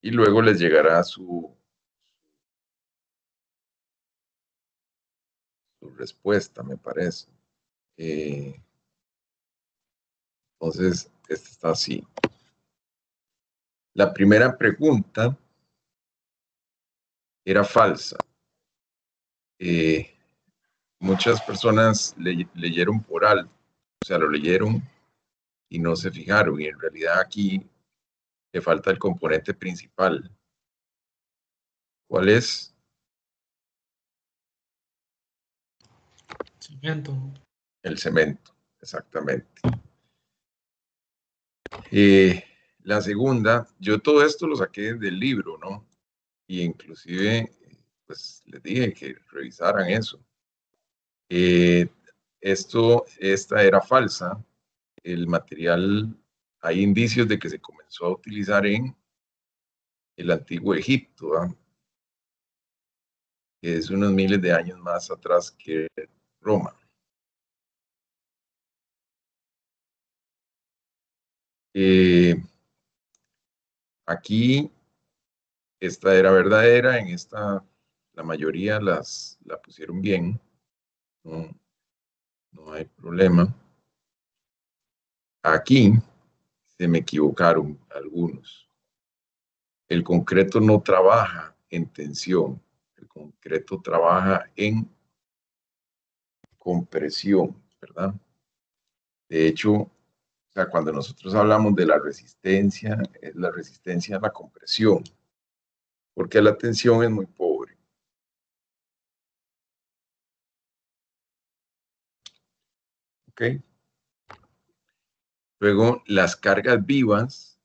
y luego les llegará su respuesta, me parece. Entonces, este está así. La primera pregunta era falsa. Muchas personas leyeron por alto, o sea, lo leyeron y no se fijaron, y en realidad aquí le falta el componente principal. ¿Cuál es? Cemento. El cemento, exactamente. La segunda, yo todo esto lo saqué del libro, ¿no? Y inclusive, pues les dije que revisaran eso. Esta era falsa. El material, hay indicios de que se comenzó a utilizar en el antiguo Egipto, ¿verdad? Que es unos miles de años más atrás que Roma. Aquí esta era verdadera, en esta la mayoría la pusieron bien, no, no hay problema. Aquí se me equivocaron algunos. El concreto no trabaja en tensión, el concreto trabaja en compresión, ¿verdad? De hecho, o sea, cuando nosotros hablamos de la resistencia, es la resistencia a la compresión, porque la tensión es muy pobre. ¿Ok? Luego, las cargas vivas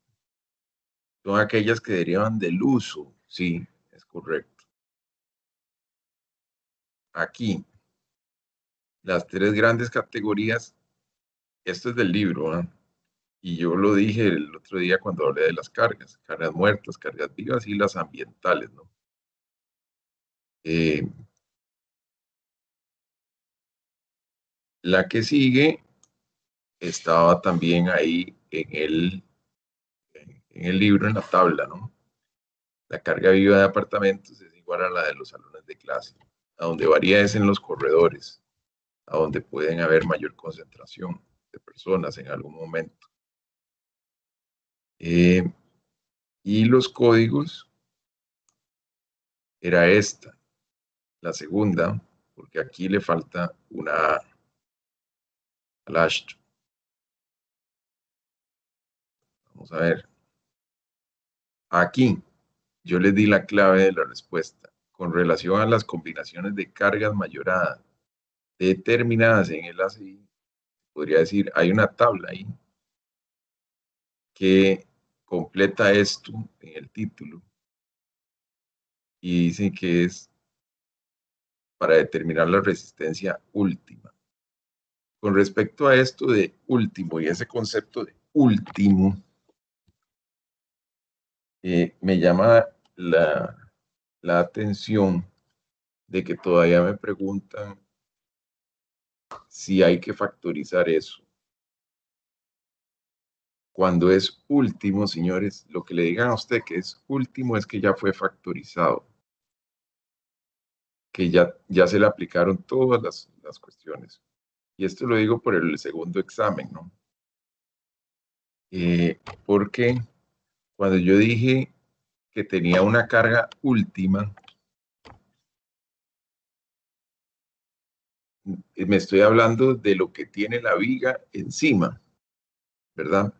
son aquellas que derivan del uso. Sí, es correcto. Aquí, las tres grandes categorías, esto es del libro, ¿eh? Y yo lo dije el otro día cuando hablé de las cargas muertas, cargas vivas y las ambientales, ¿no? La que sigue estaba también ahí en el libro, en la tabla, ¿no? La carga viva de apartamentos es igual a la de los salones de clase. A donde varía es en los corredores, a donde pueden haber mayor concentración de personas en algún momento. Y los códigos era esta, la segunda, porque aquí le falta una A al astro. Vamos a ver. Aquí yo les di la clave de la respuesta. Con relación a las combinaciones de cargas mayoradas determinadas en el ACI, podría decir, hay una tabla ahí que completa esto en el título y dice que es para determinar la resistencia última. Con respecto a esto de último y ese concepto de último, me llama la atención de que todavía me preguntan si hay que factorizar eso. Cuando es último, señores, lo que le digan a usted que es último es que ya fue factorizado, que ya se le aplicaron todas las cuestiones. Y esto lo digo por el segundo examen, ¿no? Porque cuando yo dije que tenía una carga última, me estoy hablando de lo que tiene la viga encima, ¿verdad?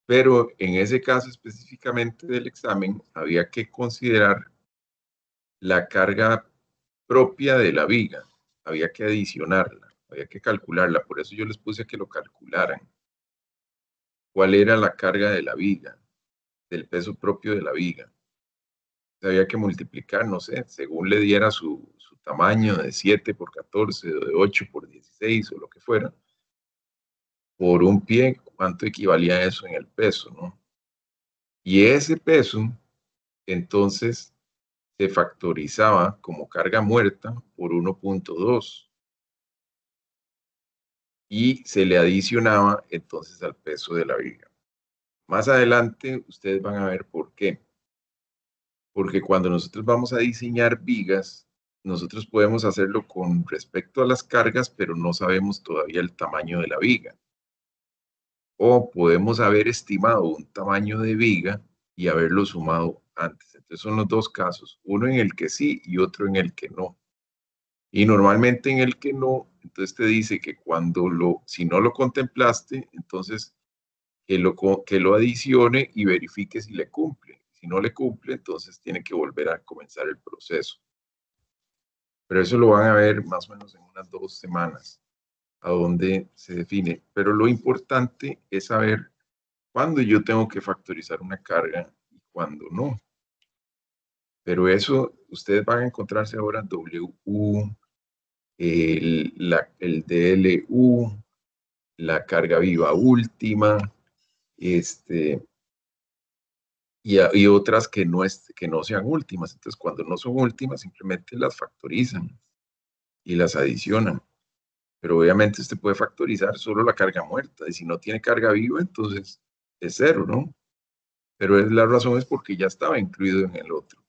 Pero en ese caso específicamente del examen, había que considerar la carga propia de la viga, había que adicionarla, había que calcularla, por eso yo les puse que lo calcularan. ¿Cuál era la carga de la viga, del peso propio de la viga? Había que multiplicar, no sé, según le diera su tamaño de 7 por 14, o de 8 por 16, o lo que fuera, por un pie, ¿cuánto equivalía eso en el peso, no? Y ese peso, entonces, se factorizaba como carga muerta por 1.2 y se le adicionaba entonces al peso de la viga. Más adelante ustedes van a ver por qué. Porque cuando nosotros vamos a diseñar vigas, nosotros podemos hacerlo con respecto a las cargas, pero no sabemos todavía el tamaño de la viga. O podemos haber estimado un tamaño de viga y haberlo sumado antes. Entonces son los dos casos, uno en el que sí y otro en el que no. Y normalmente en el que no, entonces te dice que si no lo contemplaste, entonces que lo adicione y verifique si le cumple. Si no le cumple, entonces tiene que volver a comenzar el proceso. Pero eso lo van a ver más o menos en unas 2 semanas, a donde se define. Pero lo importante es saber cuándo yo tengo que factorizar una carga y cuándo no. Pero eso, ustedes van a encontrarse ahora WU, el DLU, la carga viva última, y otras que no sean últimas. Entonces, cuando no son últimas, simplemente las factorizan y las adicionan. Pero obviamente usted puede factorizar solo la carga muerta, y si no tiene carga viva, entonces es cero, ¿no? Pero la razón es porque ya estaba incluido en el otro.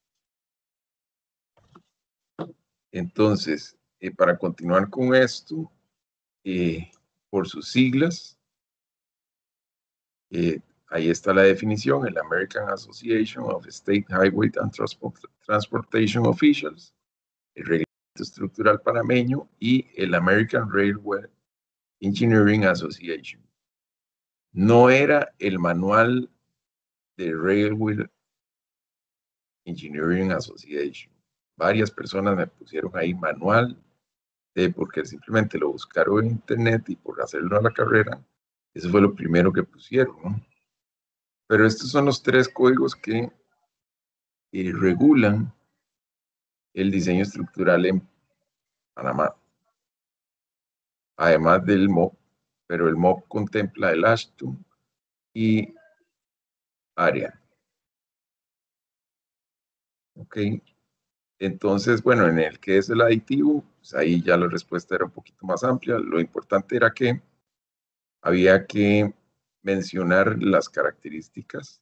Entonces, para continuar con esto, por sus siglas, ahí está la definición, el American Association of State Highway and Transportation Officials, el Reglamento Estructural Panameño y el American Railway Engineering Association. No era el manual de Railway Engineering Association. Varias personas me pusieron ahí manual, porque simplemente lo buscaron en internet y por hacerlo a la carrera, eso fue lo primero que pusieron, ¿no? Pero estos son los 3 códigos que regulan el diseño estructural en Panamá, además del MOP, pero el MOP contempla el ASHTO y área. ¿Ok? Entonces, bueno, en el que es el aditivo, pues ahí ya la respuesta era un poquito más amplia. Lo importante era que había que mencionar las características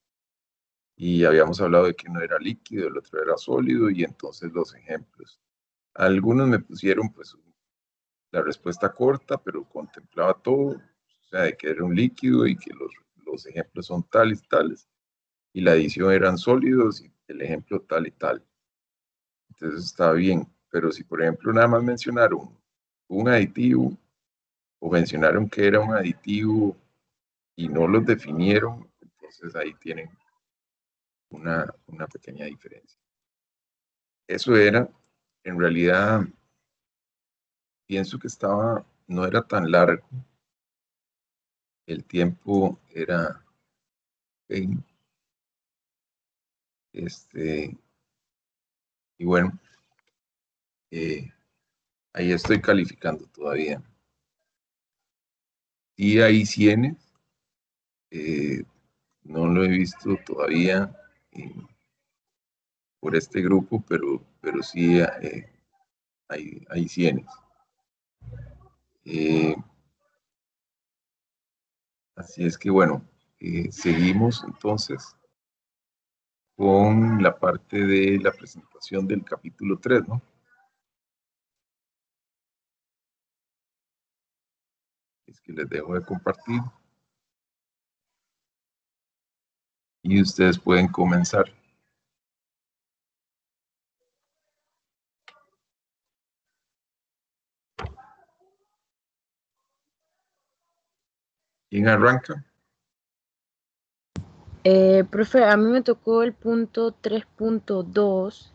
y habíamos hablado de que uno era líquido, el otro era sólido y entonces los ejemplos. Algunos me pusieron pues la respuesta corta, pero contemplaba todo, o sea, de que era un líquido y que los ejemplos son tales y tales, y la adición eran sólidos y el ejemplo tal y tal. Entonces estaba bien, pero si por ejemplo nada más mencionaron un aditivo o mencionaron que era un aditivo y no los definieron, entonces ahí tienen una pequeña diferencia. Eso era, en realidad, pienso que no era tan largo, el tiempo era, y bueno, ahí estoy calificando todavía. Y hay 100, no lo he visto todavía por este grupo, pero sí hay 100. Así es que bueno, seguimos entonces con la parte de la presentación del capítulo 3, ¿no? Es que les dejo de compartir y ustedes pueden comenzar. ¿Quién arranca? Profe, a mí me tocó el punto 3.2.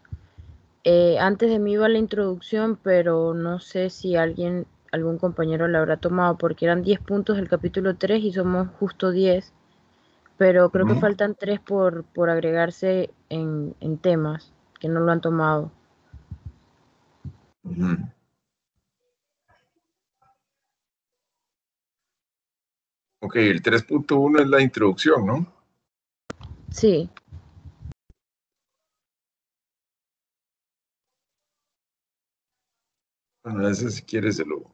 Antes de mí iba la introducción, pero no sé si algún compañero la habrá tomado, porque eran 10 puntos del capítulo 3 y somos justo 10, pero creo que faltan 3 por agregarse en temas que no lo han tomado. Ok, el 3.1 es la introducción, ¿no? Sí. Bueno, ese si quieres lo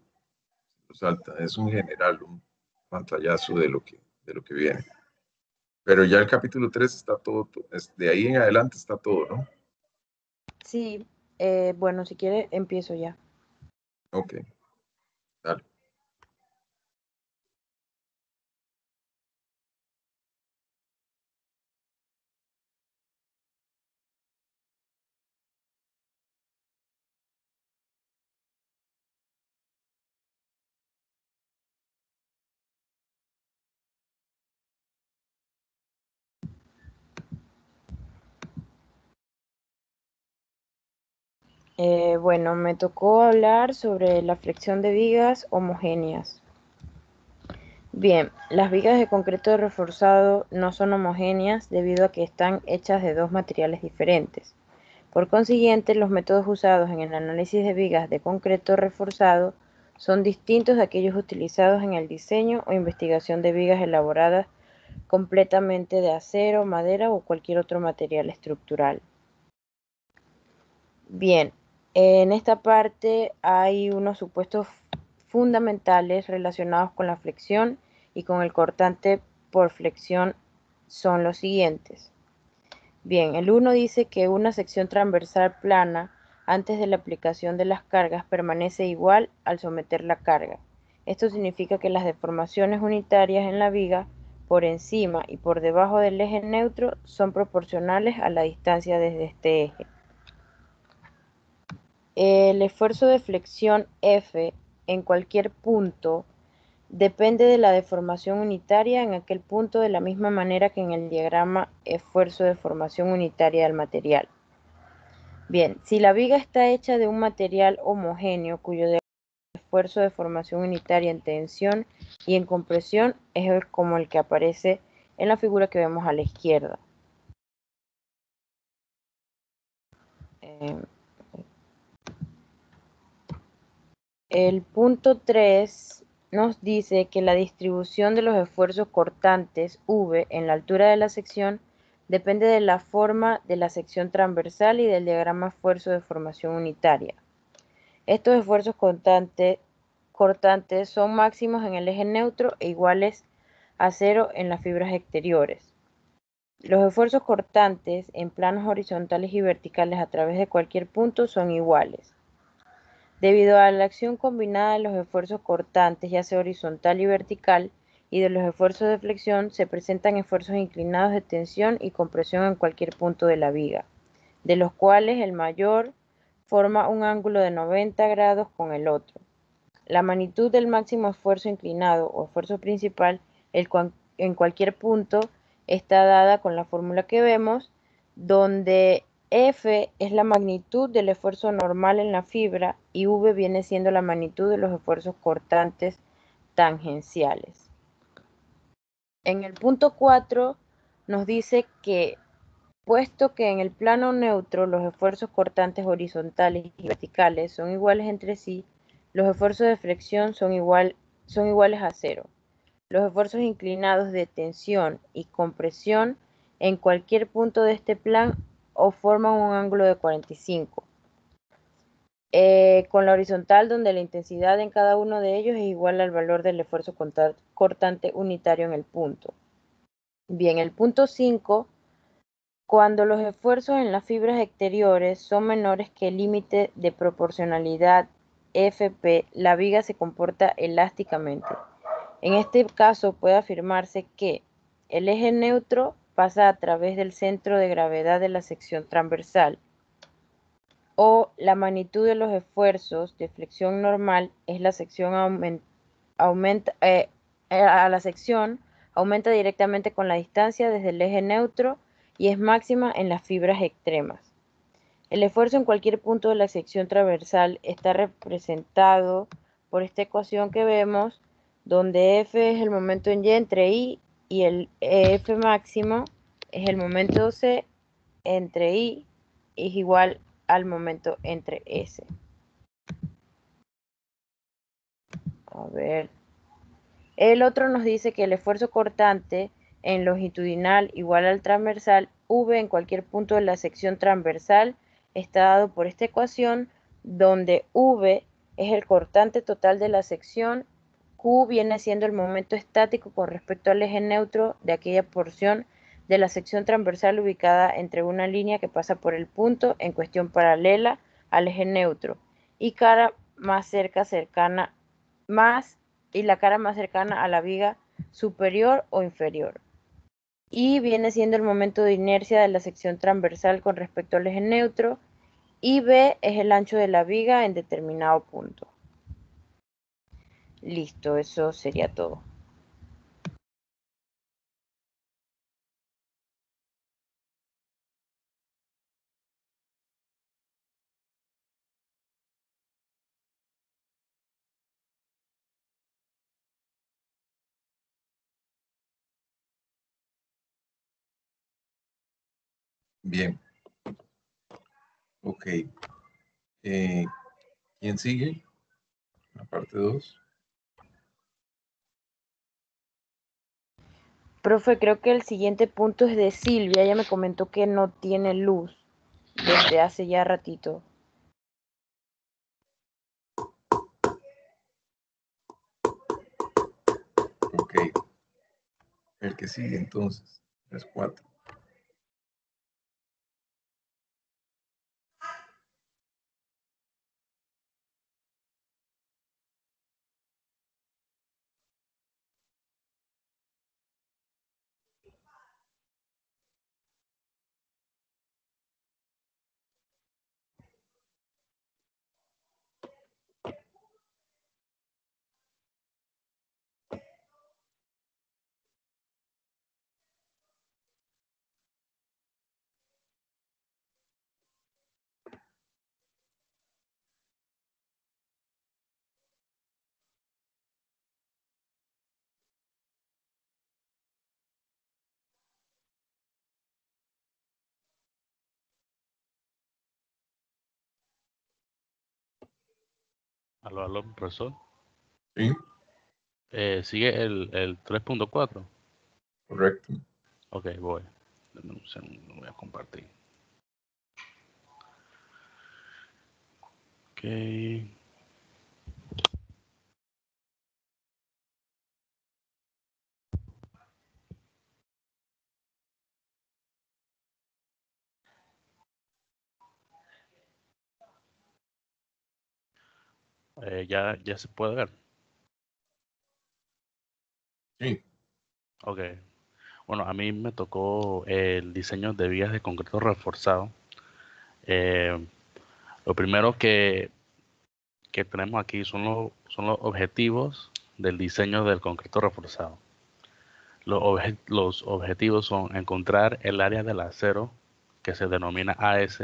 salta, es un general, un pantallazo de lo que viene. Pero ya el capítulo 3 está todo, de ahí en adelante está todo, ¿no? Sí, bueno, si quiere empiezo ya. Ok, dale. Bueno, me tocó hablar sobre la flexión de vigas homogéneas. Bien, las vigas de concreto reforzado no son homogéneas debido a que están hechas de dos materiales diferentes. Por consiguiente, los métodos usados en el análisis de vigas de concreto reforzado son distintos de aquellos utilizados en el diseño o investigación de vigas elaboradas completamente de acero, madera o cualquier otro material estructural. Bien, en esta parte hay unos supuestos fundamentales relacionados con la flexión y con el cortante por flexión son los siguientes. Bien, el 1 dice que una sección transversal plana antes de la aplicación de las cargas permanece igual al someter la carga. Esto significa que las deformaciones unitarias en la viga por encima y por debajo del eje neutro son proporcionales a la distancia desde este eje. El esfuerzo de flexión F en cualquier punto depende de la deformación unitaria en aquel punto de la misma manera que en el diagrama esfuerzo de formación unitaria del material. Bien, si la viga está hecha de un material homogéneo cuyo esfuerzo de formación unitaria en tensión y en compresión es como el que aparece en la figura que vemos a la izquierda. El punto 3 nos dice que la distribución de los esfuerzos cortantes V en la altura de la sección depende de la forma de la sección transversal y del diagrama esfuerzo de formación unitaria. Estos esfuerzos cortantes son máximos en el eje neutro e iguales a 0 en las fibras exteriores. Los esfuerzos cortantes en planos horizontales y verticales a través de cualquier punto son iguales. Debido a la acción combinada de los esfuerzos cortantes, ya sea horizontal y vertical, y de los esfuerzos de flexión, se presentan esfuerzos inclinados de tensión y compresión en cualquier punto de la viga, de los cuales el mayor forma un ángulo de 90 grados con el otro. La magnitud del máximo esfuerzo inclinado o esfuerzo principal en cualquier punto está dada con la fórmula que vemos, donde F es la magnitud del esfuerzo normal en la fibra y V viene siendo la magnitud de los esfuerzos cortantes tangenciales. En el punto 4 nos dice que, puesto que en el plano neutro los esfuerzos cortantes horizontales y verticales son iguales entre sí, los esfuerzos de flexión son iguales a 0. Los esfuerzos inclinados de tensión y compresión en cualquier punto de este plan o forman un ángulo de 45. Con la horizontal, donde la intensidad en cada uno de ellos es igual al valor del esfuerzo cortante unitario en el punto. Bien, el punto 5, cuando los esfuerzos en las fibras exteriores son menores que el límite de proporcionalidad Fp, la viga se comporta elásticamente. En este caso puede afirmarse que el eje neutro pasa a través del centro de gravedad de la sección transversal, o la magnitud de los esfuerzos de flexión normal es la sección la sección aumenta directamente con la distancia desde el eje neutro y es máxima en las fibras extremas. El esfuerzo en cualquier punto de la sección transversal está representado por esta ecuación que vemos, donde F es el momento en Y entre I y el F máximo es el momento C entre I es igual al momento entre S. A ver. El otro nos dice que el esfuerzo cortante en longitudinal igual al transversal, V en cualquier punto de la sección transversal, está dado por esta ecuación, donde V es el cortante total de la sección, Q viene siendo el momento estático con respecto al eje neutro de aquella porción de la sección transversal ubicada entre una línea que pasa por el punto en cuestión paralela al eje neutro y la cara más cercana a la viga superior o inferior. Y viene siendo el momento de inercia de la sección transversal con respecto al eje neutro, y B es el ancho de la viga en determinado punto. Listo, eso sería todo. Bien. Ok. ¿Quién sigue? La parte 2. Profe, creo que el siguiente punto es de Silvia. Ella me comentó que no tiene luz desde hace ya ratito. Ok. El que sigue entonces es 4. Aló, profesor. ¿Sí? Sigue el 3.4. Correcto. Ok, voy. Dame un segundo, voy a compartir. Ok. Ya se puede ver. Sí. Ok. Bueno, a mí me tocó el diseño de vías de concreto reforzado. Lo primero que tenemos aquí son los objetivos del diseño del concreto reforzado. Los objetivos son encontrar el área del acero que se denomina AS,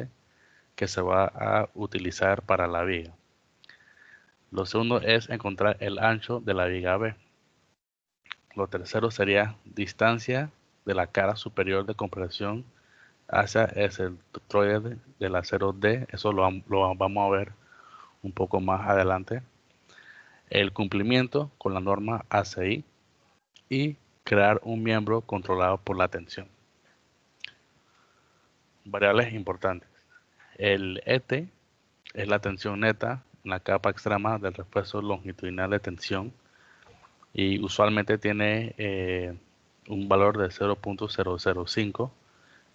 que se va a utilizar para la viga. Lo segundo es encontrar el ancho de la viga B. Lo tercero sería distancia de la cara superior de compresión hacia el centroide del acero D. Eso lo vamos a ver un poco más adelante. El cumplimiento con la norma ACI y crear un miembro controlado por la tensión. Variables importantes. El ET es la tensión neta en la capa extrema del refuerzo longitudinal de tensión y usualmente tiene un valor de 0.005.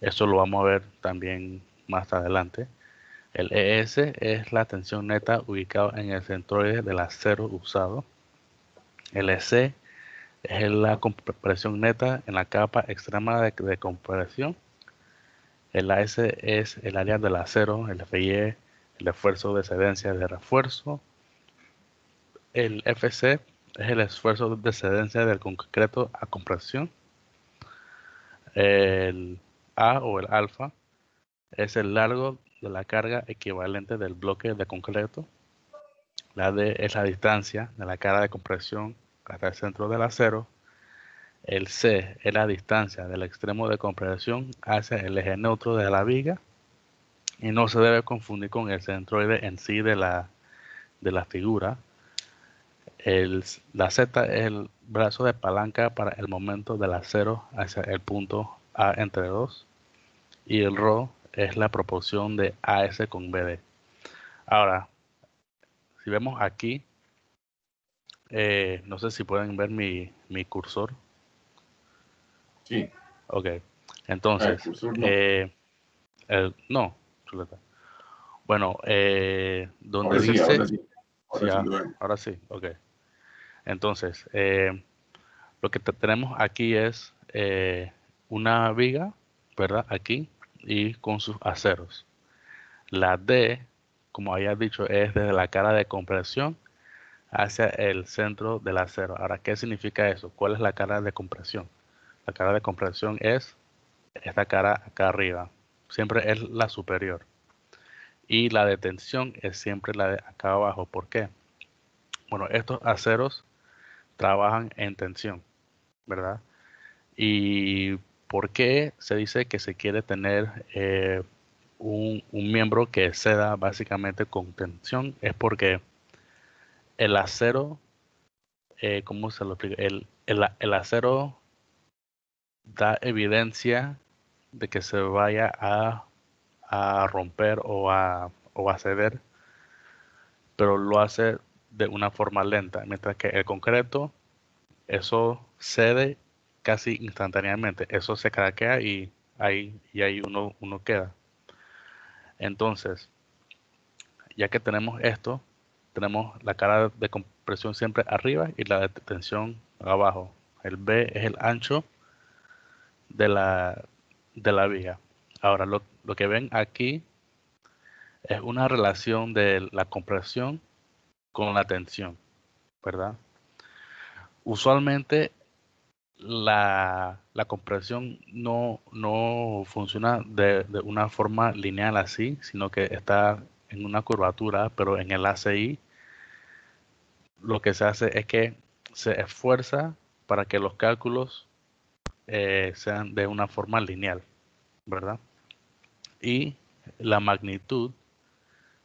Esto lo vamos a ver también más adelante. El ES es la tensión neta ubicado en el centroide del acero usado. El EC es la compresión neta en la capa extrema de compresión. El AS es el área del acero, el FIE, el esfuerzo de cedencia de refuerzo. El FC es el esfuerzo de cedencia del concreto a compresión. El A o el alfa es el largo de la carga equivalente del bloque de concreto. La D es la distancia de la carga de compresión hasta el centro del acero. El C es la distancia del extremo de compresión hacia el eje neutro de la viga. Y no se debe confundir con el centroide en sí de la figura. La Z es el brazo de palanca para el momento del acero hacia el punto A entre 2. Y el ρ es la proporción de AS con BD. Ahora, si vemos aquí, no sé si pueden ver mi cursor. Sí. Ok. Entonces, cursor no. no, chuleta. Bueno, donde Ahora sí, dice, ahora sí. sí, Ahora sí lo veo. ahora sí, ok. Entonces, lo que tenemos aquí es una viga, ¿verdad? Aquí, y con sus aceros. La D, como había dicho, es desde la cara de compresión hacia el centro del acero. Ahora, ¿qué significa eso? ¿Cuál es la cara de compresión? La cara de compresión es esta cara acá arriba. Siempre es la superior. Y la de tensión es siempre la de acá abajo. ¿Por qué? Bueno, estos aceros trabajan en tensión, ¿verdad? ¿Y por qué se dice que se quiere tener un miembro que ceda básicamente con tensión? Es porque el acero, ¿cómo se lo explico? El acero da evidencia de que se vaya a romper o a ceder, pero lo hace de una forma lenta, mientras que el concreto, eso cede casi instantáneamente, eso se craquea y ahí uno queda. Entonces, ya que tenemos esto, tenemos la cara de compresión siempre arriba y la de tensión abajo. El B es el ancho de la viga. Ahora, lo que ven aquí es una relación de la compresión con la tensión, ¿verdad? Usualmente la compresión no funciona de una forma lineal así, sino que está en una curvatura, pero en el ACI lo que se hace es que se esfuerza para que los cálculos sean de una forma lineal, ¿verdad? Y la magnitud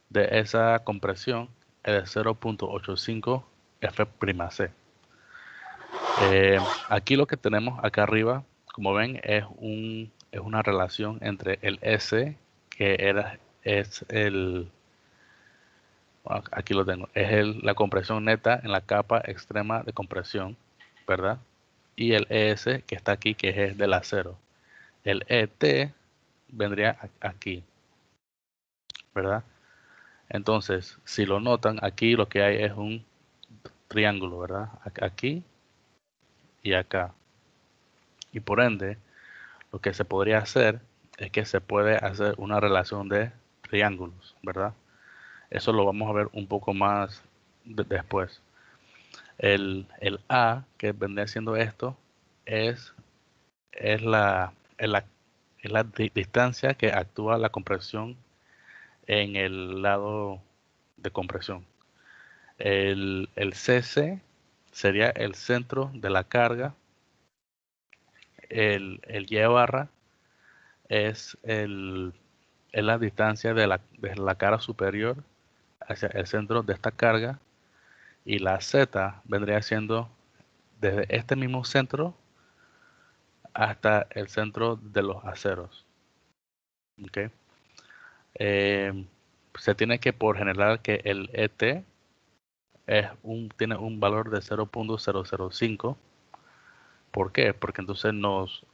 de esa compresión es de 0.85 F'C. Aquí lo que tenemos acá arriba, como ven, es una relación entre el S, aquí lo tengo, la compresión neta en la capa extrema de compresión, ¿verdad? Y el ES que está aquí, que es del acero. El ET vendría aquí, ¿verdad? Entonces, si lo notan, aquí lo que hay es un triángulo, ¿verdad? Aquí y acá. Y por ende, lo que se podría hacer es que se puede hacer una relación de triángulos, ¿verdad? Eso lo vamos a ver un poco más después. El A, que vendría siendo esto, es, es la, es la, es la distancia que actúa la compresión en el lado de compresión. El CC sería el centro de la carga. El Y barra es la distancia de la cara superior hacia el centro de esta carga. Y la Z vendría siendo desde este mismo centro hasta el centro de los aceros. ¿Okay? Se tiene que por general que el ET tiene un valor de 0.005. ¿Por qué? Porque entonces nos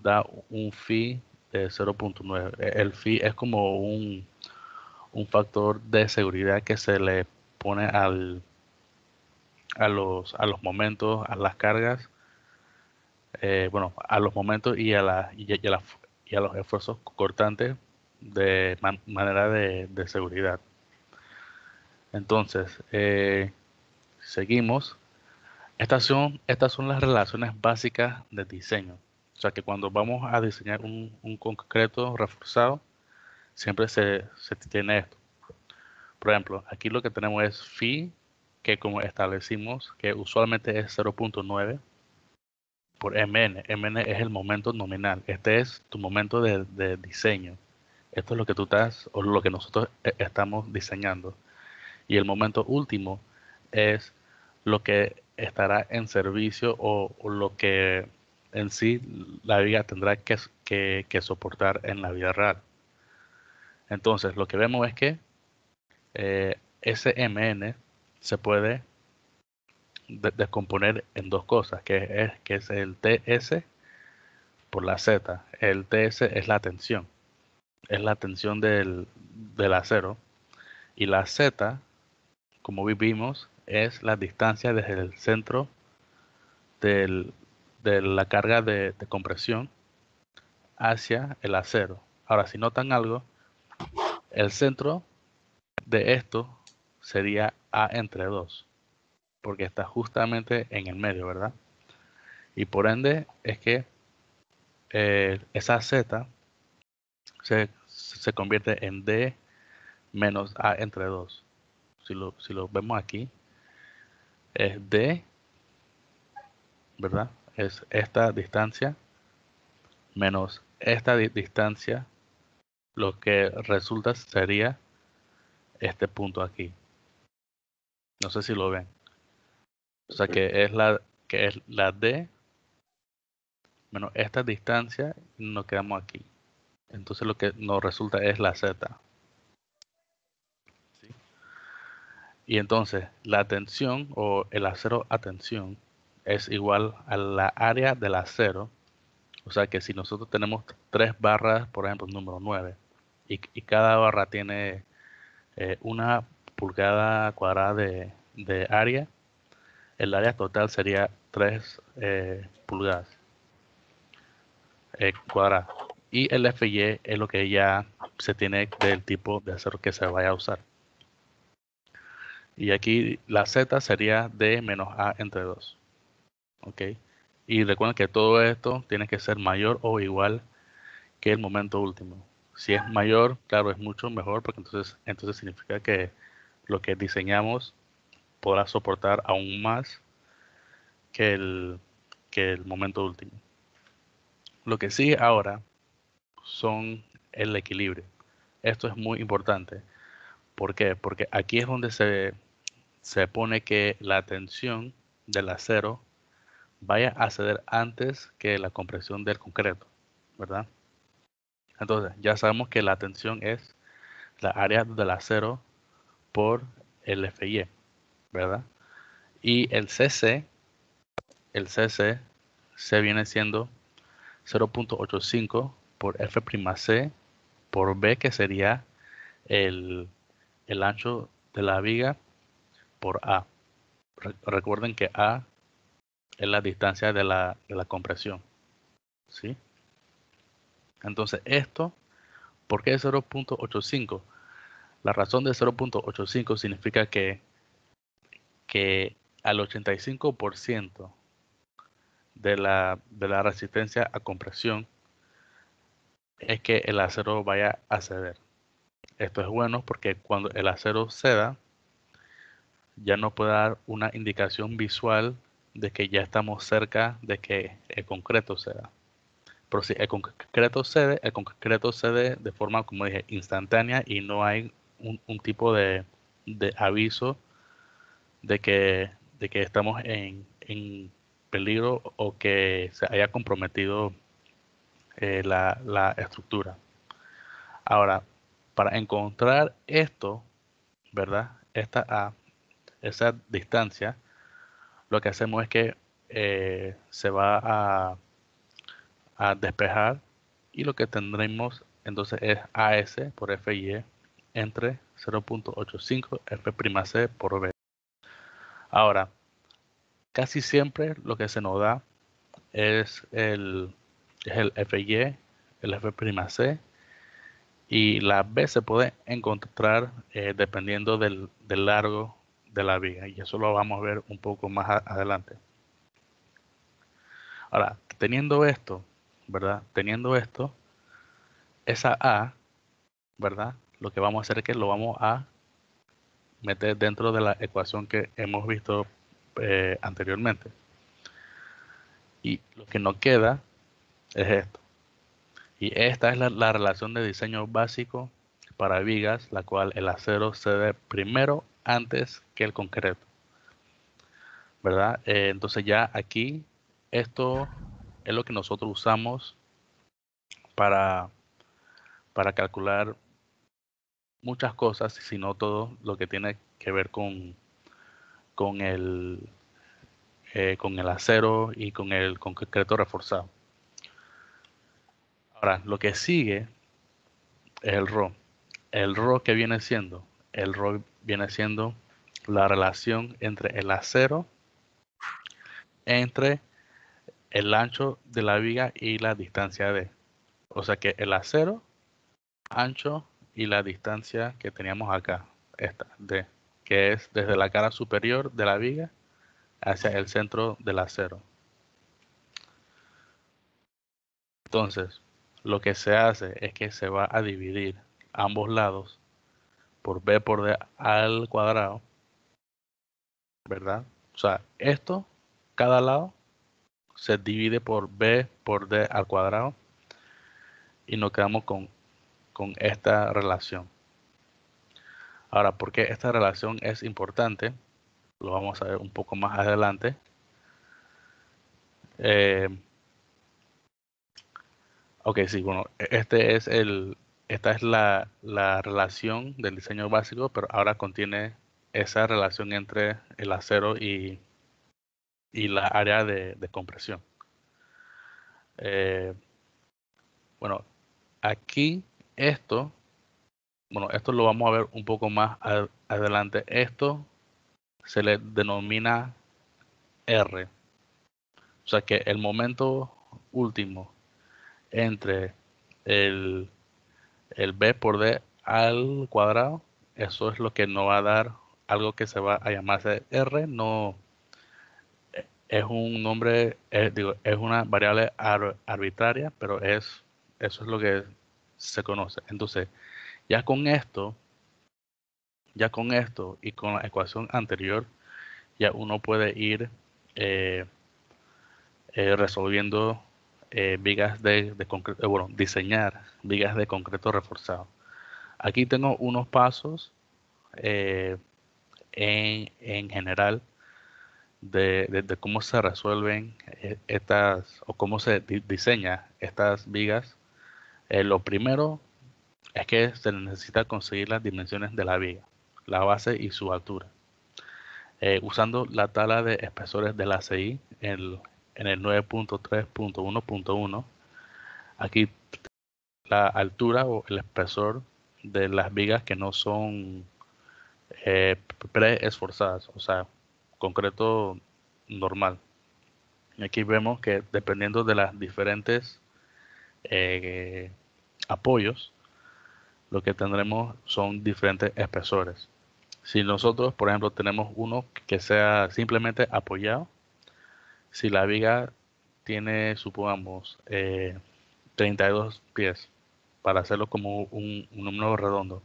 da un phi de 0.9. El phi es como un factor de seguridad que se le pone a los momentos, a las cargas, bueno, a los momentos y a los esfuerzos cortantes de manera de seguridad. Entonces, seguimos. Estas son las relaciones básicas de diseño. O sea que cuando vamos a diseñar un concreto reforzado, siempre se tiene esto. Por ejemplo, aquí lo que tenemos es phi, que como establecimos, que usualmente es 0.9 por mn. Mn es el momento nominal. Este es tu momento de diseño. Esto es lo que tú estás, o lo que nosotros estamos diseñando. Y el momento último es lo que estará en servicio o lo que en sí la viga tendrá que soportar en la vida real. Entonces, lo que vemos es que ese mn se puede descomponer en dos cosas, que es el ts por la Z. El TS es la tensión. Es la tensión del acero. Y la Z, como vimos, es la distancia desde el centro de la carga de compresión hacia el acero. Ahora, si notan algo, el centro de esto sería A entre 2, porque está justamente en el medio, ¿verdad? Y por ende es que esa Z se convierte en D menos A entre 2. Si lo vemos aquí, es D, ¿verdad? Es esta distancia menos esta distancia, lo que resulta sería este punto aquí. No sé si lo ven. O sea que es la D menos esta distancia y nos quedamos aquí. Entonces lo que nos resulta es la Z. ¿Sí? Y entonces la tensión o el acero a tensión es igual a la área del acero. O sea que si nosotros tenemos 3 barras, por ejemplo, número 9, y cada barra tiene 1 pulgada cuadrada de área, el área total sería 3 pulgadas cuadradas. Y el FY es lo que ya se tiene del tipo de acero que se vaya a usar. Y aquí la Z sería D menos A entre 2. ¿Ok? Y recuerden que todo esto tiene que ser mayor o igual que el momento último. Si es mayor, claro, es mucho mejor porque entonces significa que lo que diseñamos podrá soportar aún más que el momento último. Lo que sigue ahora son el equilibrio. Esto es muy importante. ¿Por qué? Porque aquí es donde se pone que la tensión del acero vaya a ceder antes que la compresión del concreto, ¿verdad? Entonces, ya sabemos que la tensión es la área del acero por el FY, ¿verdad? Y el CC se viene siendo 0.85 por F'C por B, que sería el ancho de la viga por A. Recuerden que A es la distancia de la compresión, ¿sí? Entonces esto, ¿por qué 0.85? La razón de 0.85 significa que al 85% de la resistencia a compresión es que el acero vaya a ceder. Esto es bueno porque cuando el acero ceda, ya nos puede dar una indicación visual de que ya estamos cerca de que el concreto ceda. Pero si el concreto cede de forma, como dije, instantánea y no hay un tipo de aviso de que estamos en peligro o que se haya comprometido la estructura. Ahora, para encontrar esto, ¿verdad? Esa distancia, lo que hacemos es que se va a despejar y lo que tendremos entonces es AS por FY entre 0.85 F'C por B. Ahora, casi siempre lo que se nos da es el FY, el F'C, y la B se puede encontrar dependiendo del largo de la viga, y eso lo vamos a ver un poco más adelante. Ahora, teniendo esto, ¿verdad? Teniendo esto, esa A, ¿verdad? Lo que vamos a hacer es que lo vamos a meter dentro de la ecuación que hemos visto anteriormente. Y lo que nos queda es esto. Y esta es la relación de diseño básico para vigas, la cual el acero cede primero antes que el concreto, ¿verdad? Entonces ya aquí esto es lo que nosotros usamos para calcular muchas cosas, si no todo lo que tiene que ver con el acero y con el concreto reforzado. Ahora, lo que sigue es el ρ. El ρ que viene siendo, el ρ viene siendo la relación entre el acero, entre el ancho de la viga y la distancia d. O sea que el acero, ancho y la distancia que teníamos acá, esta d, que es desde la cara superior de la viga hacia el centro del acero. Entonces, lo que se hace es que se va a dividir ambos lados por b por d al cuadrado, ¿verdad? O sea, esto, cada lado, se divide por b por d al cuadrado y nos quedamos con esta relación. Ahora, ¿por qué esta relación es importante? Lo vamos a ver un poco más adelante. Ok, sí, bueno, esta es la relación del diseño básico, pero ahora contiene esa relación entre el acero y la área de compresión. Bueno, aquí esto lo vamos a ver un poco más adelante. Esto se le denomina R. O sea que el momento último entre el b por d al cuadrado, eso es lo que nos va a dar algo que se va a llamarse R. No es un nombre, es una variable arbitraria, pero eso es lo que se conoce. Entonces, ya con esto y con la ecuación anterior, ya uno puede ir resolviendo vigas de concreto, bueno, diseñar vigas de concreto reforzado. Aquí tengo unos pasos en general de cómo se resuelven estas, o cómo se diseña estas vigas. Lo primero es que se necesita conseguir las dimensiones de la viga, la base y su altura. Usando la tabla de espesores de la ACI en el 9.3.1.1, aquí la altura o el espesor de las vigas que no son pre-esforzadas, o sea, concreto normal. Y aquí vemos que dependiendo de las diferentes apoyos, lo que tendremos son diferentes espesores. Si nosotros, por ejemplo, tenemos uno que sea simplemente apoyado, si la viga tiene, supongamos, 32 pies, para hacerlo como un número redondo,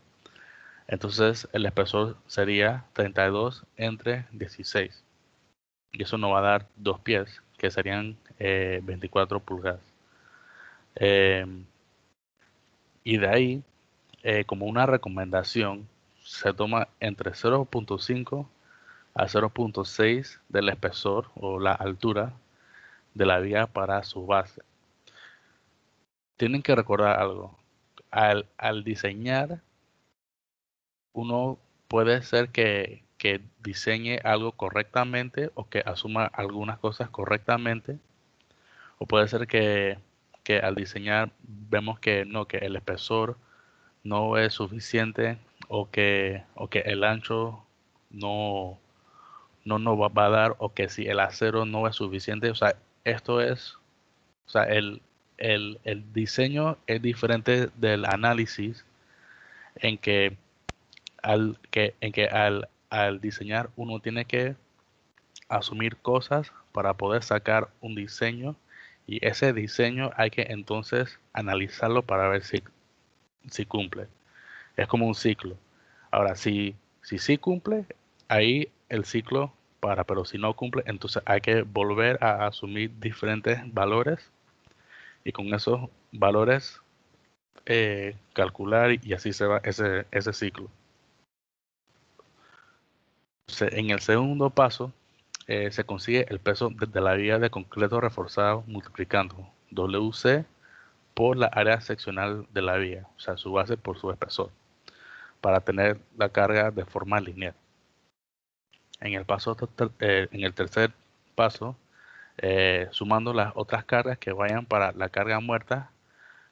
entonces el espesor sería 32 entre 16. Y eso nos va a dar 2 pies, que serían 24 pulgadas. Y de ahí, como una recomendación, se toma entre 0.5 a 0.6 del espesor o la altura de la viga para su base. Tienen que recordar algo. Al diseñar, uno puede ser que diseñe algo correctamente o que asuma algunas cosas correctamente, o puede ser que al diseñar vemos que no, que el espesor no es suficiente o que el ancho no nos va a dar, o que si el acero no es suficiente. O sea, esto es, o sea, el diseño es diferente del análisis, en que al diseñar uno tiene que asumir cosas para poder sacar un diseño, y ese diseño hay que entonces analizarlo para ver si cumple. Es como un ciclo. Ahora, si sí cumple, ahí el ciclo para, pero si no cumple, entonces hay que volver a asumir diferentes valores y con esos valores calcular, y así se va ese ciclo. Entonces, en el segundo paso, se consigue el peso de la viga de concreto reforzado multiplicando WC por la área seccional de la viga, o sea, su base por su espesor, para tener la carga de forma lineal. En el tercer paso, sumando las otras cargas que vayan para la carga muerta,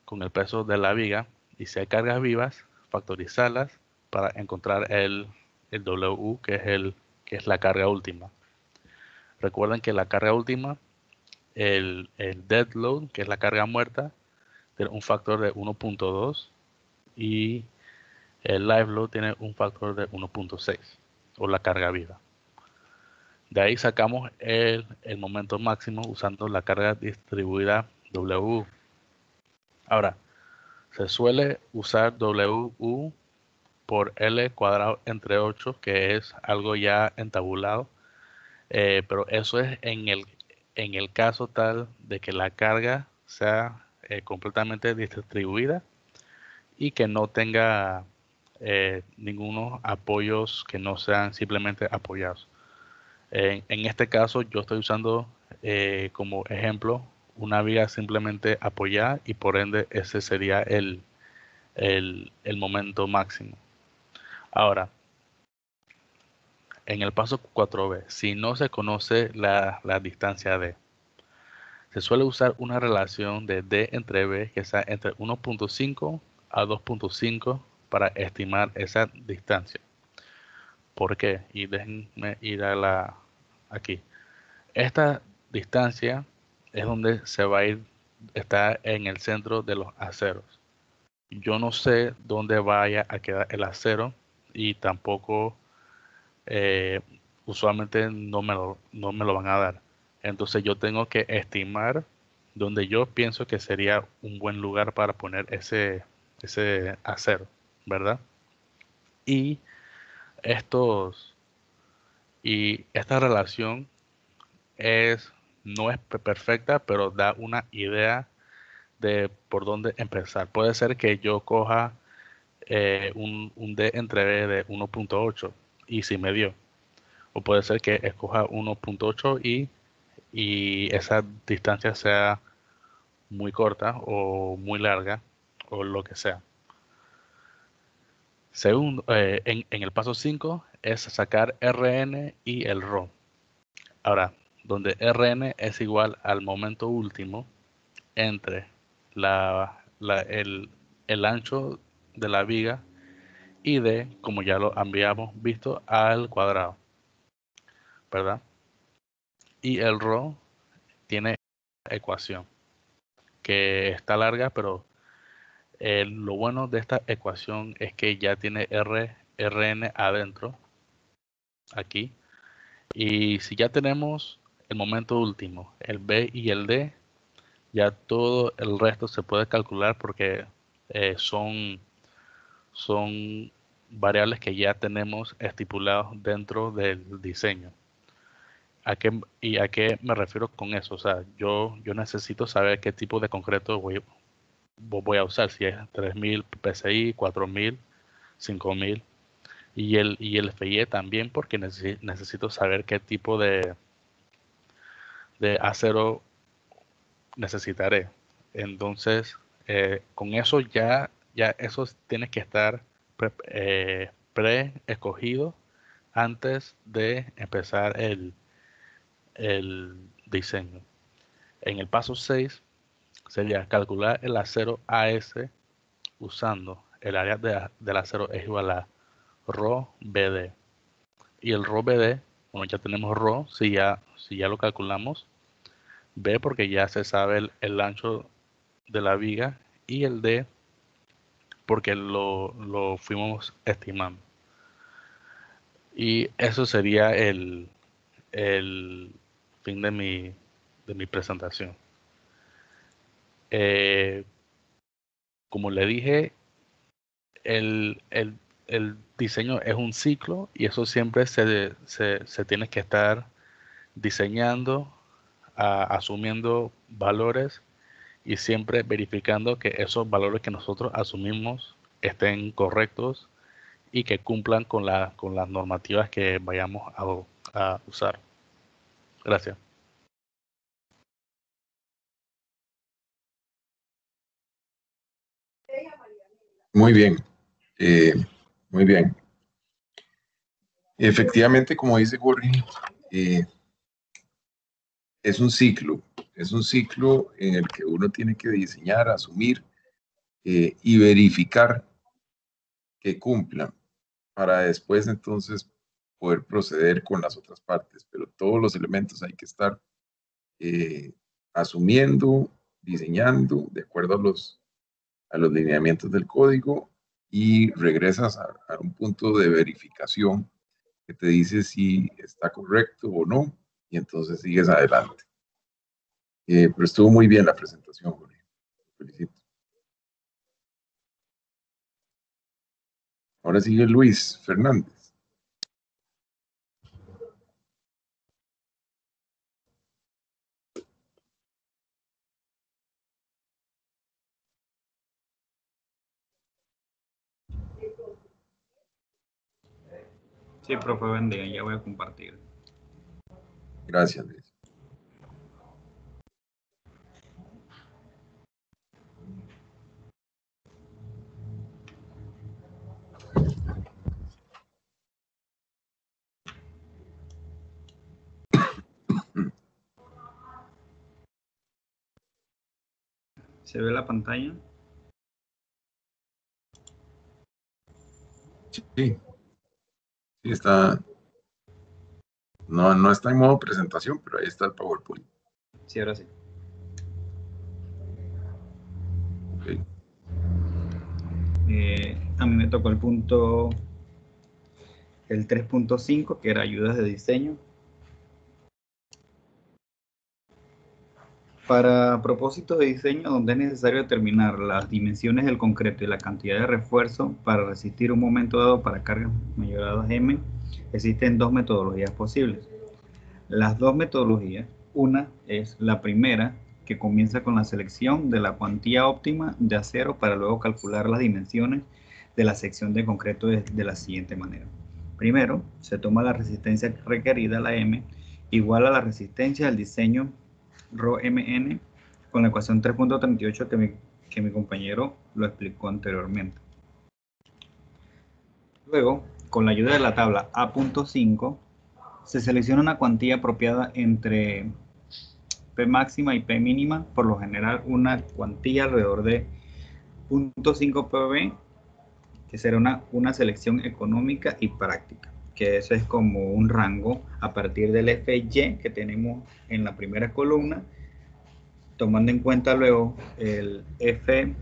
con el peso de la viga, y si hay cargas vivas, factorizarlas para encontrar el W, que es la carga última. Recuerden que la carga última, el dead load, que es la carga muerta, tiene un factor de 1.2 y el live load tiene un factor de 1.6, o la carga viva. De ahí sacamos el momento máximo usando la carga distribuida W. Ahora, se suele usar WU por L cuadrado entre 8, que es algo ya entabulado, pero eso es en el caso tal de que la carga sea completamente distribuida y que no tenga ningunos apoyos que no sean simplemente apoyados. En este caso yo estoy usando como ejemplo una viga simplemente apoyada, y por ende ese sería el momento máximo. Ahora, en el paso 4b, si no se conoce la distancia D, se suele usar una relación de D entre B que sea entre 1.5 a 2.5 para estimar esa distancia. ¿Por qué? Y déjenme ir aquí. Esta distancia es donde se va a ir, está en el centro de los aceros. Yo no sé dónde vaya a quedar el acero, y tampoco usualmente no me lo van a dar. Entonces yo tengo que estimar donde yo pienso que sería un buen lugar para poner ese acero, ¿verdad? Y esta relación no es perfecta, pero da una idea de por dónde empezar. Puede ser que yo coja un D entre B de 1.8 y si me dio. O puede ser que escoja 1.8 y esa distancia sea muy corta o muy larga, o lo que sea. Segundo, en el paso 5 es sacar RN y el RO. Ahora, donde RN es igual al momento último entre el ancho de la viga y D, como ya lo habíamos visto, al cuadrado, ¿verdad? Y el RO tiene ecuación que está larga, pero lo bueno de esta ecuación es que ya tiene Rn adentro, aquí. Y si ya tenemos el momento último, el B y el D, ya todo el resto se puede calcular porque son variables que ya tenemos estipulados dentro del diseño. ¿A qué me refiero con eso? O sea, yo necesito saber qué tipo de concreto voy a usar, si es 3000 PSI, 4000, 5000, y el FIE también, porque necesito saber qué tipo de acero necesitaré. Entonces, con eso ya eso tiene que estar pre-escogido antes de empezar el diseño. En el paso 6 sería calcular el acero AS usando el área del acero es igual a Rho BD. Y el Rho BD, bueno, ya tenemos Rho, si ya lo calculamos. B porque ya se sabe el ancho de la viga, y el D porque lo fuimos estimando. Y eso sería el fin de mi presentación. Como le dije, el diseño es un ciclo, y eso siempre se tiene que estar diseñando, asumiendo valores, y siempre verificando que esos valores que nosotros asumimos estén correctos y que cumplan con las normativas que vayamos a usar. Gracias. Muy bien, muy bien. Efectivamente, como dice Jorge, es un ciclo en el que uno tiene que diseñar, asumir y verificar que cumplan para después entonces poder proceder con las otras partes. Pero todos los elementos hay que estar asumiendo, diseñando de acuerdo a los lineamientos del código y regresas a un punto de verificación que te dice si está correcto o no y entonces sigues adelante. Pero estuvo muy bien la presentación, Jorge. Felicito. Ahora sigue Luis Fernández. Sí, profe, bendiga, ya voy a compartir. Gracias, Luis. ¿Se ve la pantalla? Sí, sí está. No está en modo presentación, pero ahí está el PowerPoint. Sí, ahora sí. Okay. A mí me tocó el punto, el 3.5, que era ayudas de diseño. Para propósitos de diseño, donde es necesario determinar las dimensiones del concreto y la cantidad de refuerzo para resistir un momento dado para cargas mayoradas M, existen dos metodologías posibles. Las dos metodologías, una es la primera, que comienza con la selección de la cuantía óptima de acero para luego calcular las dimensiones de la sección de concreto de la siguiente manera. Primero, se toma la resistencia requerida, la M, igual a la resistencia del diseño ρmn, con la ecuación 3.38 que mi compañero lo explicó anteriormente. Luego, con la ayuda de la tabla A.5, se selecciona una cuantía apropiada entre P máxima y P mínima, por lo general una cuantía alrededor de 0.5 pb, que será una selección económica y práctica, que eso es como un rango a partir del FY que tenemos en la primera columna, tomando en cuenta luego el FC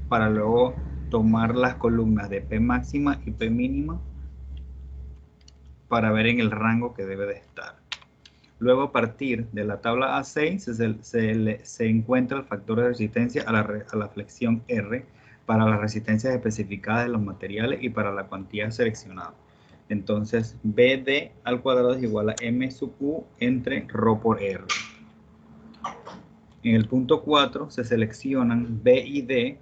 para luego tomar las columnas de P máxima y P mínima para ver en el rango que debe de estar. Luego, a partir de la tabla A6 se encuentra el factor de resistencia a la flexión R para las resistencias especificadas de los materiales y para la cuantía seleccionada. Entonces, BD al cuadrado es igual a M sub U entre ρ por R. En el punto 4 se seleccionan B y D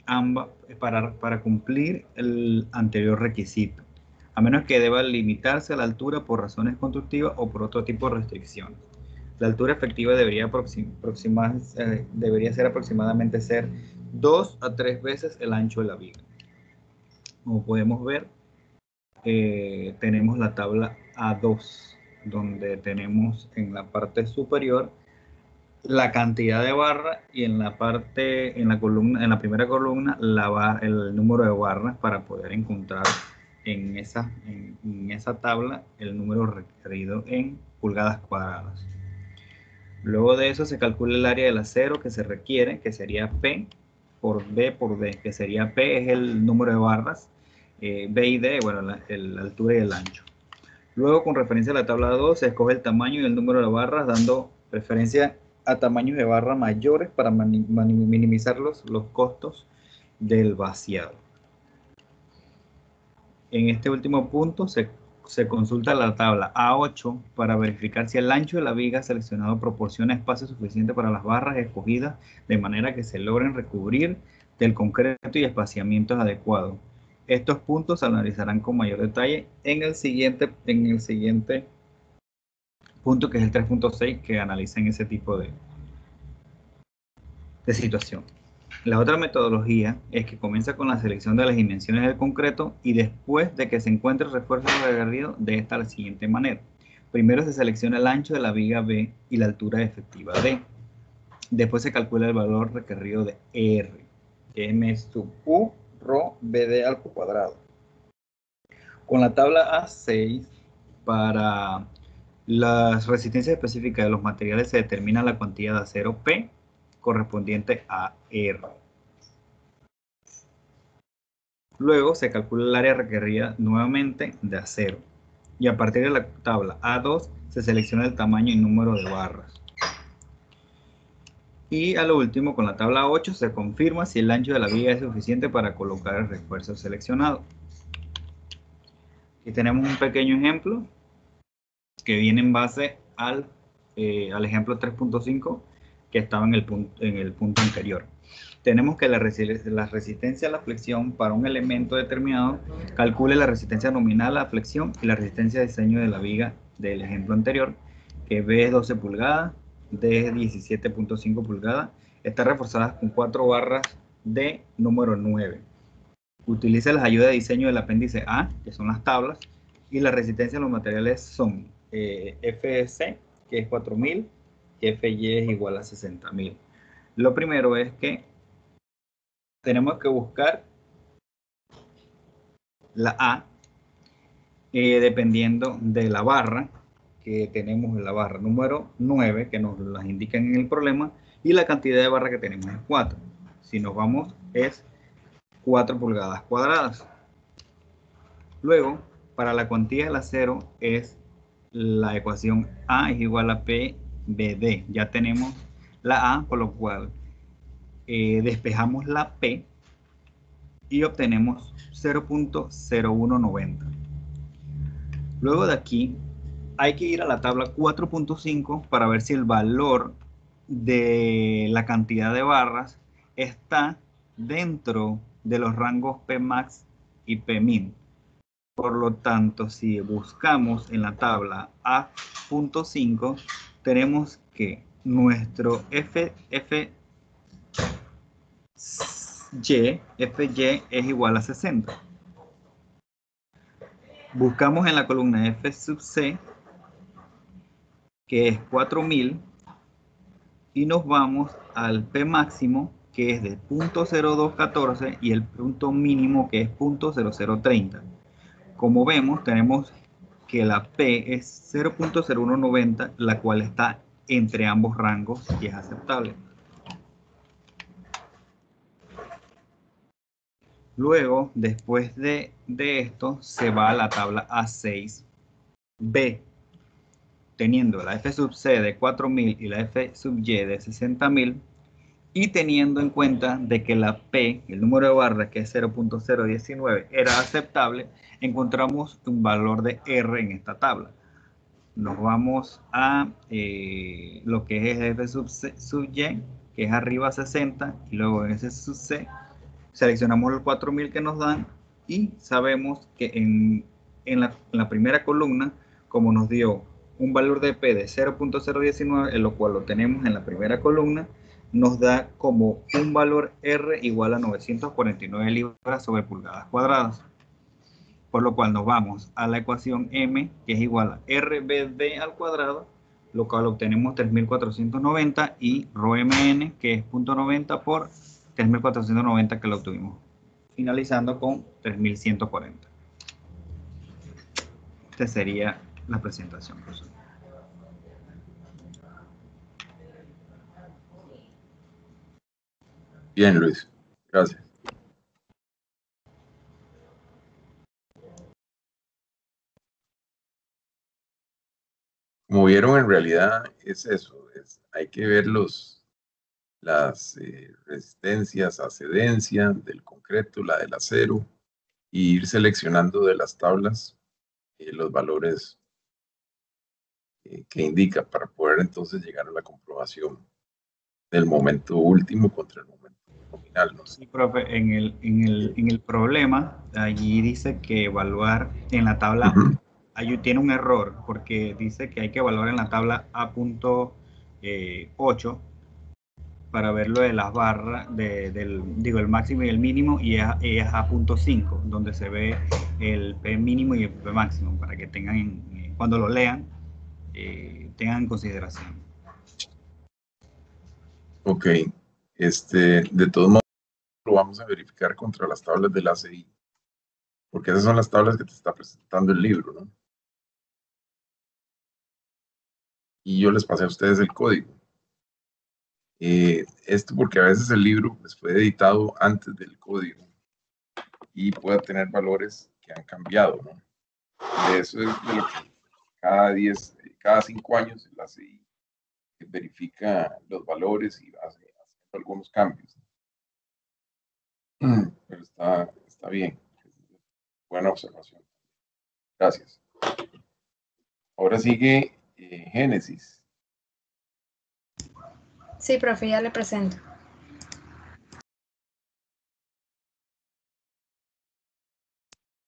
ambas para cumplir el anterior requisito, a menos que deba limitarse a la altura por razones constructivas o por otro tipo de restricciones. La altura efectiva debería ser aproximadamente 2 a 3 veces el ancho de la viga. Como podemos ver, tenemos la tabla A2, donde tenemos en la parte superior la cantidad de barras y en la primera columna el número de barras para poder encontrar en esa tabla el número requerido en pulgadas cuadradas. Luego de eso se calcula el área del acero que se requiere, que sería P por B por D, que sería P es el número de barras, B y D, bueno, la altura y el ancho. Luego, con referencia a la tabla 2, se escoge el tamaño y el número de barras, dando preferencia a tamaños de barra mayores para minimizar los costos del vaciado. En este último punto se consulta la tabla A8 para verificar si el ancho de la viga seleccionado proporciona espacio suficiente para las barras escogidas, de manera que se logren recubrir del concreto y espaciamientos adecuados. Estos puntos se analizarán con mayor detalle en el siguiente punto, que es el 3.6, que analiza en ese tipo de situación. La otra metodología es que comienza con la selección de las dimensiones del concreto y después de que se encuentre el refuerzo requerido de esta la siguiente manera. Primero se selecciona el ancho de la viga B y la altura efectiva D. Después se calcula el valor requerido de R, que es M sub U rho BD al cuadrado. Con la tabla A6, para las resistencias específicas de los materiales se determina la cuantía de acero P correspondiente a R. Luego se calcula el área requerida nuevamente de acero. Y a partir de la tabla A2 se selecciona el tamaño y número de barras. Y a lo último, con la tabla 8 se confirma si el ancho de la viga es suficiente para colocar el refuerzo seleccionado. Aquí tenemos un pequeño ejemplo que viene en base al ejemplo 3.5 que estaba en el punto anterior. Tenemos que la resistencia a la flexión para un elemento determinado calcule la resistencia nominal a la flexión y la resistencia de diseño de la viga del ejemplo anterior, que B es 12 pulgadas, D es 17.5 pulgadas, está reforzada con 4 barras de número 9. Utiliza las ayudas de diseño del apéndice A, que son las tablas, y la resistencia a los materiales son FC, que es 4000, y FY es igual a 60.000. Lo primero es que tenemos que buscar la A, dependiendo de la barra que tenemos en la barra número 9, que nos las indican en el problema, y la cantidad de barra que tenemos es 4. Si nos vamos, es 4 pulgadas cuadradas. Luego, para la cuantía del acero es la ecuación A es igual a PBD. Ya tenemos la A, por lo cual despejamos la P y obtenemos 0.0190. Luego de aquí hay que ir a la tabla 4.5 para ver si el valor de la cantidad de barras está dentro de los rangos Pmax y Pmin. Por lo tanto, si buscamos en la tabla A.5, tenemos que nuestro FY es igual a 60. Buscamos en la columna F sub C, que es 4000, y nos vamos al P máximo, que es de 0.0214, y el punto mínimo, que es 0.0030. Como vemos, tenemos que la P es 0.0190, la cual está entre ambos rangos y es aceptable. Luego, después de esto, se va a la tabla A6B, teniendo la F sub C de 4000 y la F sub Y de 60.000, y teniendo en cuenta de que la P, el número de barras, que es 0.019, era aceptable, encontramos un valor de R en esta tabla. Nos vamos a lo que es F sub Y, que es arriba 60, y luego en ese sub C seleccionamos los 4000 que nos dan, y sabemos que en la primera columna, como nos dio un valor de P de 0.019, en lo cual lo tenemos en la primera columna, nos da como un valor R igual a 949 libras sobre pulgadas cuadradas. Por lo cual nos vamos a la ecuación M, que es igual a RBD al cuadrado, lo cual obtenemos 3490, y ρmn, que es 0.90 por 3490, que lo obtuvimos, finalizando con 3140. Esta sería la presentación, profesor. Bien, Luis. Gracias. Como vieron, en realidad es eso. Hay que ver las resistencias a cedencia del concreto, la del acero, y ir seleccionando de las tablas los valores que indica para poder entonces llegar a la comprobación del momento último contra el momento nominal, ¿no? Sí, profe, en el problema, allí dice que evaluar en la tabla, allí tiene un error, porque dice que hay que evaluar en la tabla A.8 para ver lo de las barras, el máximo y el mínimo, y es A.5, donde se ve el P mínimo y el P máximo, para que tengan, cuando lo lean, tengan en consideración. Ok, de todos modos, lo vamos a verificar contra las tablas del ACI, porque esas son las tablas que te está presentando el libro, ¿no? Y yo les pasé a ustedes el código. Esto porque a veces el libro pues, fue editado antes del código y puede tener valores que han cambiado, ¿no? De eso es de lo que cada 5 años el ACI verifica los valores y hace algunos cambios. Pero está bien. Buena observación. Gracias. Ahora sigue Génesis. Sí, profe, ya le presento.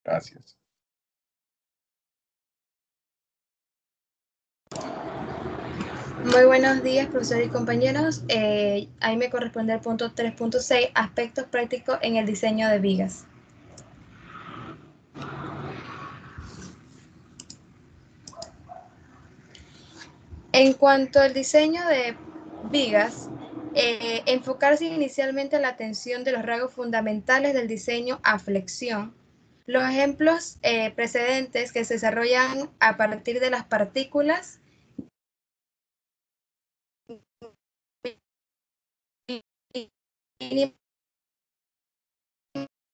Gracias. Muy buenos días, profesor y compañeros. Ahí me corresponde el punto 3.6, aspectos prácticos en el diseño de vigas. En cuanto al diseño de vigas, enfocarse inicialmente en la atención de los rasgos fundamentales del diseño a flexión. Los ejemplos precedentes que se desarrollan a partir de las partículas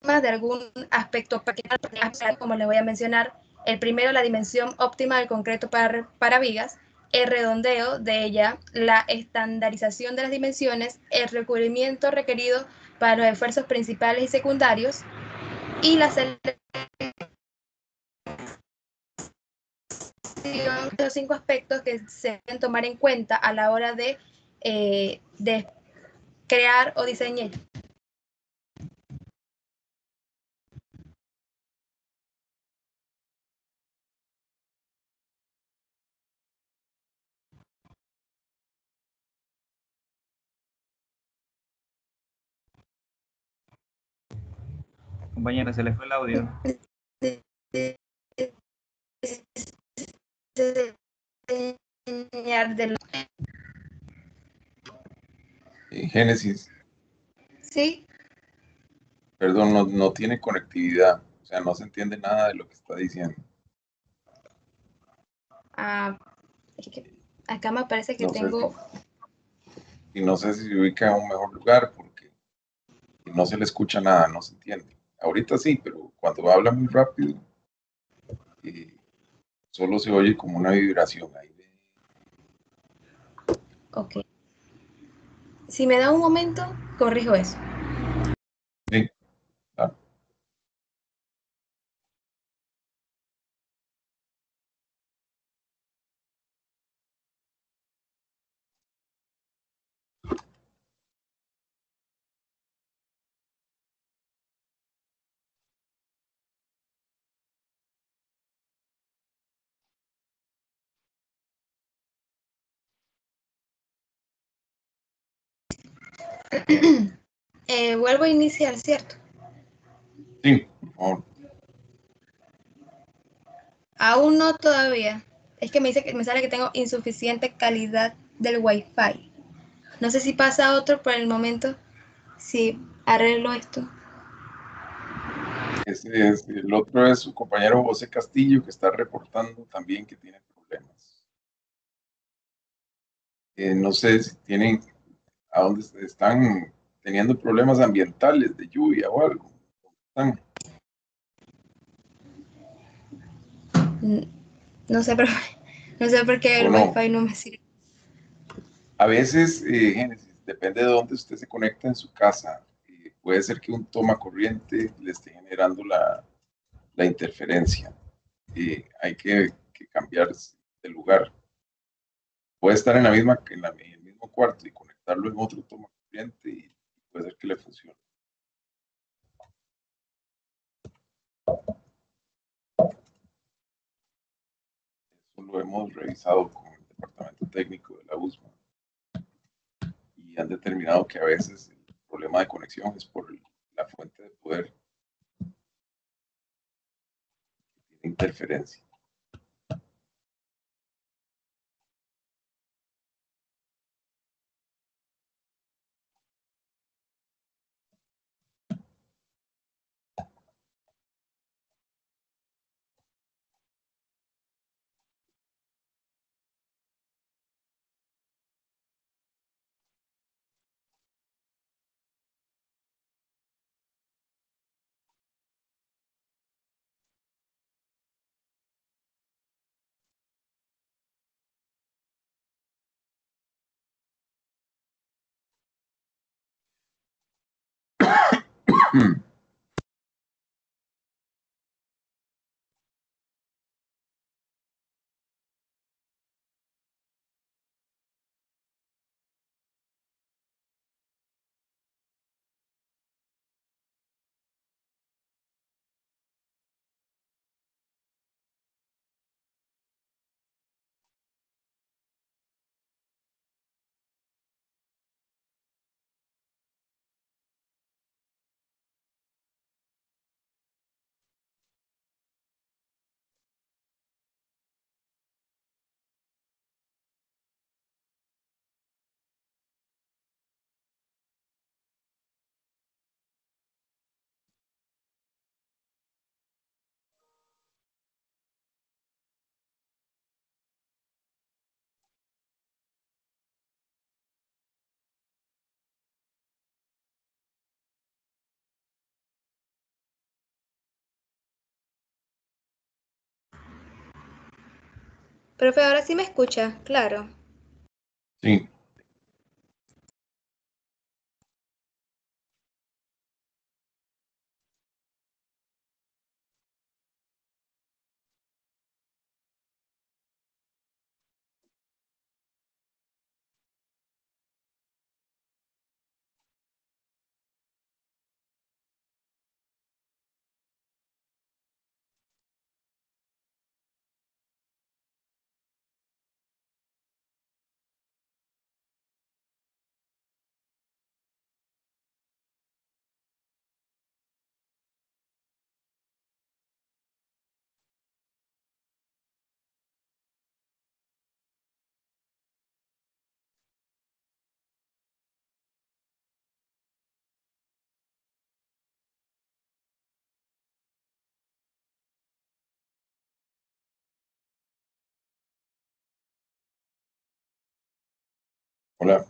de algún aspecto particular, como les voy a mencionar. El primero, la dimensión óptima del concreto para vigas, el redondeo de ella, la estandarización de las dimensiones, el recubrimiento requerido para los esfuerzos principales y secundarios, y la selección de los 5 aspectos que se deben tomar en cuenta a la hora de crear o diseñar. Compañera, se le fue el audio. Génesis, Sí, perdón, no tiene conectividad, o sea, no se entiende nada de lo que está diciendo. es que acá me parece que No sé tengo... y no sé si se ubica en un mejor lugar porque no se le escucha nada, no se entiende. Ahorita sí, pero cuando habla muy rápido, solo se oye como una vibración ahí. Ok. Si me da un momento, corrijo eso. Sí, claro. Vuelvo a iniciar, ¿cierto? Sí, por favor. Aún no todavía. Es que me sale que tengo insuficiente calidad del Wi-Fi. No sé si pasa otro por el momento. Si arreglo esto. El otro es su compañero José Castillo, que está reportando también que tiene problemas. No sé si tienen, a dónde están teniendo problemas ambientales de lluvia o algo. ¿Están? No sé, pero no sé por qué ¿O el no? Wi-Fi no me sirve. A veces, Génesis, depende de dónde usted se conecta en su casa. Puede ser que un toma corriente le esté generando la interferencia. Hay que cambiar de lugar. Puede estar en en el mismo cuarto y conectarlo en otro toma corriente y puede ser que le funcione. Eso lo hemos revisado con el departamento técnico de la USMA y han determinado que a veces el problema de conexión es por la fuente de poder, tiene interferencia. Profe, ahora sí me escucha, claro. Sí. Hola.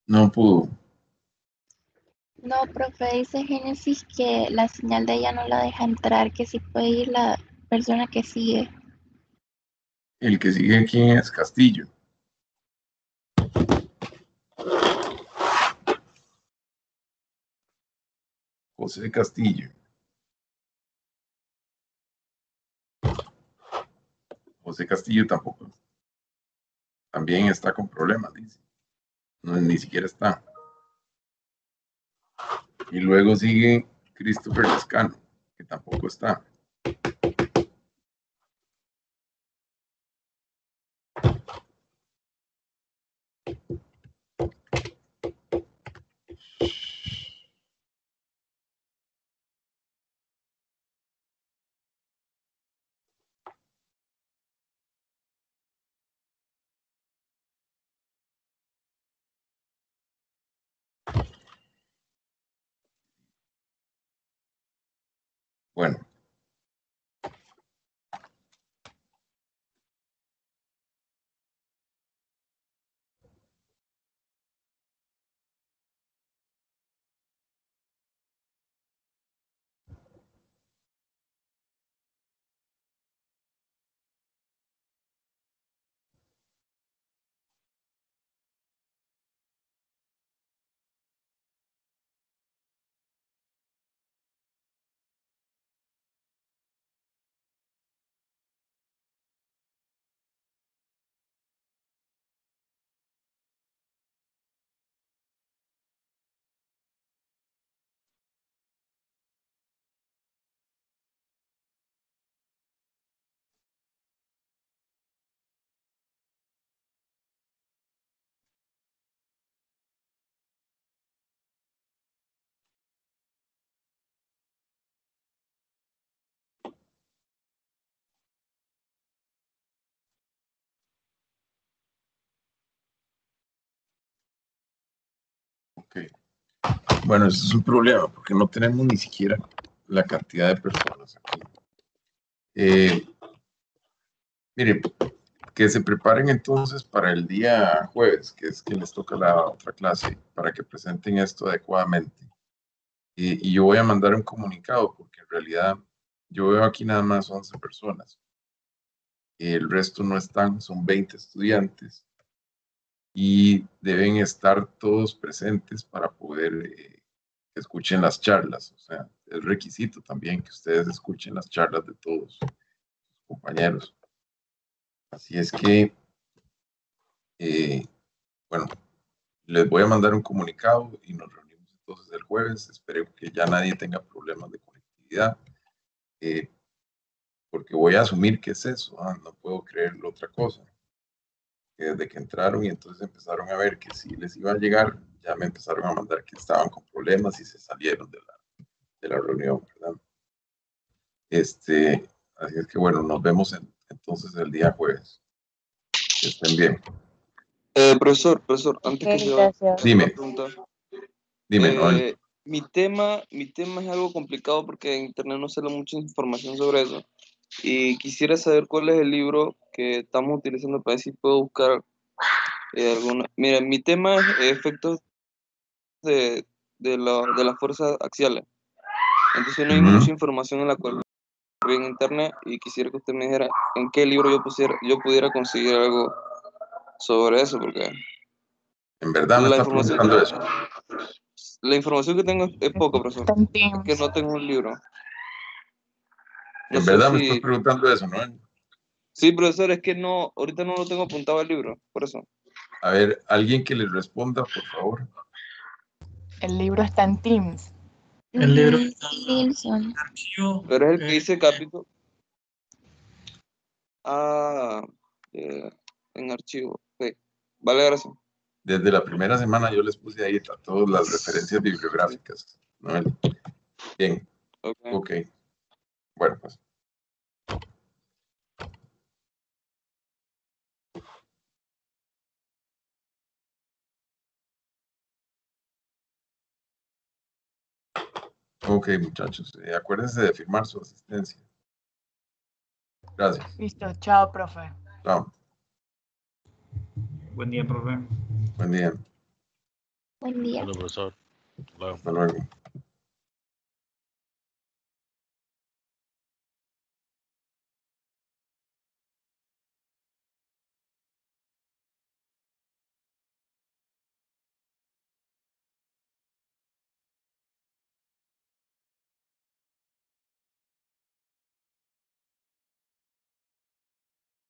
No pudo. No, profe, dice Génesis que la señal de ella no la deja entrar, que sí puede ir la persona que sigue. El que sigue aquí es Castillo. José Castillo. José Castillo tampoco. También está con problemas, dice. No, ni siquiera está. Y luego sigue Christopher Lescano, que tampoco está. Bueno. Ok. Bueno, eso es un problema porque no tenemos ni siquiera la cantidad de personas aquí. Mire, que se preparen entonces para el día jueves, que es que les toca la otra clase, para que presenten esto adecuadamente. Y yo voy a mandar un comunicado porque en realidad yo veo aquí nada más 11 personas. El resto no están, son 20 estudiantes y deben estar todos presentes para poder que escuchen las charlas. O sea, es requisito también que ustedes escuchen las charlas de todos sus compañeros. Así es que, bueno, les voy a mandar un comunicado y nos reunimos entonces el jueves. Espero que ya nadie tenga problemas de conectividad, porque voy a asumir que es eso. No puedo creer otra cosa. Que desde que entraron y entonces empezaron a ver que si les iba a llegar, ya me empezaron a mandar que estaban con problemas y se salieron de la reunión, ¿verdad? Así es que bueno, nos vemos entonces el día jueves. Que estén bien. Profesor, antes que se vaya, Gracias. Dime. una pregunta. Dime, mi tema es algo complicado porque en internet no sale mucha información sobre eso. Y quisiera saber cuál es el libro que estamos utilizando para ver si puedo buscar alguna. Mira, mi tema es efectos de las fuerzas axiales. Entonces no hay mucha información en la cual vi en internet y quisiera que usted me dijera en qué libro yo pudiera conseguir algo sobre eso, porque en verdad me está preguntando eso. La información que tengo es poco, profesor. Es que no tengo un libro. No En sé verdad si... me estás preguntando eso, ¿no? Sí, profesor, es que no, ahorita no lo tengo apuntado al libro, por eso. A ver, alguien que le responda, por favor. El libro está en Teams. El libro está en archivo. Pero es el que dice capítulo. En archivo. Sí. Vale, gracias. Desde la primera semana yo les puse ahí a todas las referencias bibliográficas, ¿no? Bien. Ok. Bueno, pues. Ok, muchachos. Acuérdense de firmar su asistencia. Gracias. Listo, chao, profe. Chao. Buen día, profe. Buen día. Buen día. Hola, profesor. Hasta luego. Hasta luego.